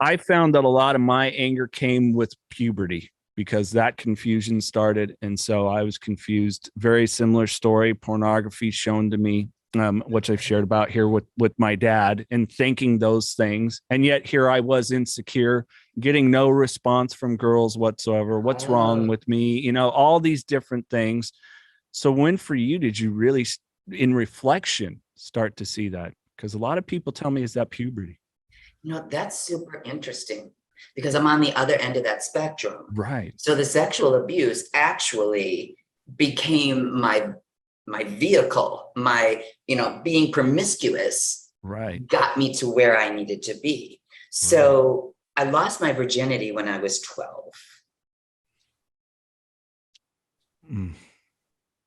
I found that a lot of my anger came with puberty because that confusion started. And so I was confused. Very similar story, pornography shown to me, which I've shared about here with my dad, and thinking those things. And yet here I was insecure, getting no response from girls whatsoever. What's wrong with me? You know, all these different things. So when for you did you really, in reflection, start to see that? Because a lot of people tell me, is that puberty? You know, that's super interesting because I'm on the other end of that spectrum. Right. So the sexual abuse actually became my vehicle, my, being promiscuous. Right. Got me to where I needed to be. So I lost my virginity when I was 12.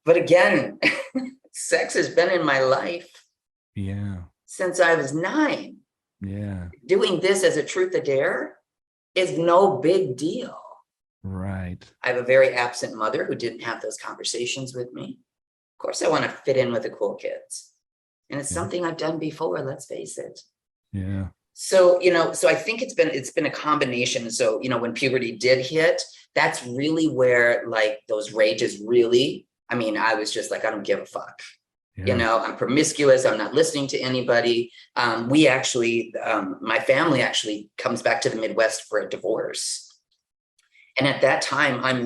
But again, sex has been in my life. Yeah. Since I was 9. Yeah. Doing this as a truth or dare is no big deal. Right. I have a very absent mother who didn't have those conversations with me. Of course, I want to fit in with the cool kids. And it's something I've done before, let's face it. Yeah. So, so I think it's been a combination. So, when puberty did hit, that's really where like those rages really, I was just like, I don't give a fuck. Yeah. I'm promiscuous. I'm not listening to anybody. We actually, my family actually comes back to the Midwest for a divorce. And at that time, I'm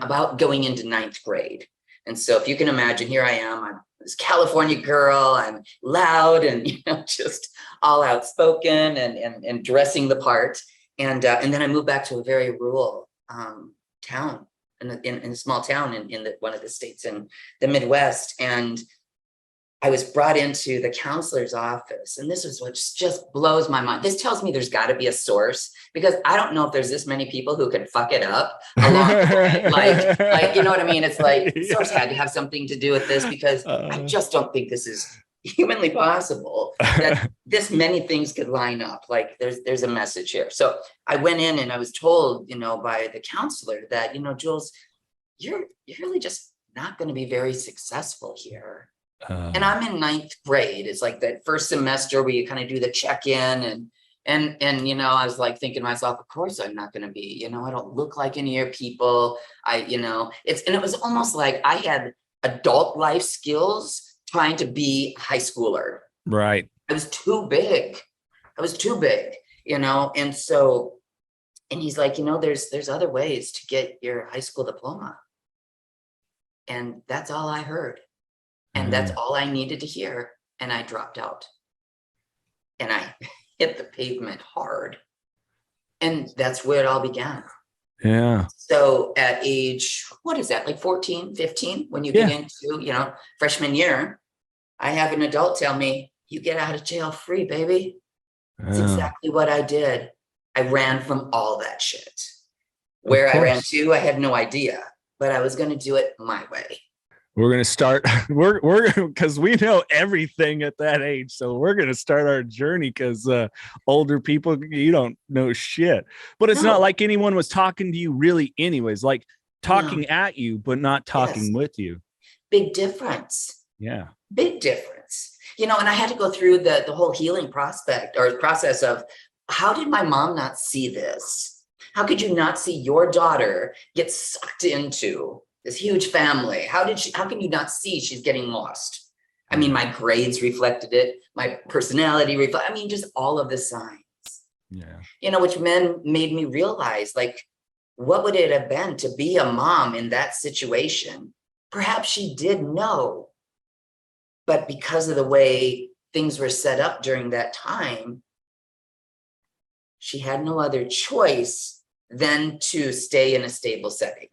about going into 9th grade. And so if you can imagine, here I am, I'm this California girl, I'm loud and, just all outspoken and dressing the part. And then I moved back to a very rural town. In a small town in one of the states in the Midwest. And I was brought into the counselor's office. And this is what just blows my mind. This tells me there's got to be a source, because I don't know if there's this many people who can fuck it up along the way. Like, you know what I mean? It's like, source had to have something to do with this, because I just don't think this is humanly possible that this many things could line up. Like there's a message here. So I went in and I was told, by the counselor that, Jules, you're really just not going to be very successful here. And I'm in 9th grade. It's like that first semester where you kind of do the check-in and I was like thinking to myself, of course I'm not going to be, I don't look like any of your people. It was almost like I had adult life skills trying to be a high schooler. Right. I was too big, and so, and he's like, there's other ways to get your high school diploma. And that's all I heard. And that's all I needed to hear. And I dropped out and I hit the pavement hard. And that's where it all began. Yeah. So at age, what is that? Like 14, 15, when you get into, freshman year, I have an adult tell me, you get out of jail free, baby. That's exactly what I did. I ran from all that shit. Where I ran to, I had no idea, but I was going to do it my way. We're going to start, we're because we know everything at that age. So we're going to start our journey, because older people, you don't know shit. But it's not like anyone was talking to you really anyways, like talking at you, but not talking with you. Big difference. Yeah. Big difference. And I had to go through the whole healing process of, how did my mom not see this? How could you not see your daughter get sucked into this huge family? How can you not see she's getting lost? My grades reflected it. My personality reflected, just all of the signs. Yeah. Which made me realize, like, what would it have been to be a mom in that situation? Perhaps she did know, but because of the way things were set up during that time, she had no other choice than to stay in a stable setting.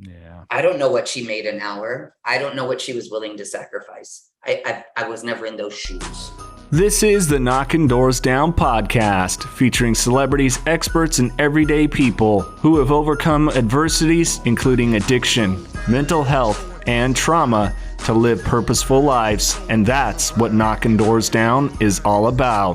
Yeah. I don't know what she made an hour. I don't know what she was willing to sacrifice. I was never in those shoes. This is the Knockin Doorz Down podcast, featuring celebrities, experts, and everyday people who have overcome adversities, including addiction, mental health, and trauma, to live purposeful lives. And that's what Knockin Doorz Down is all about.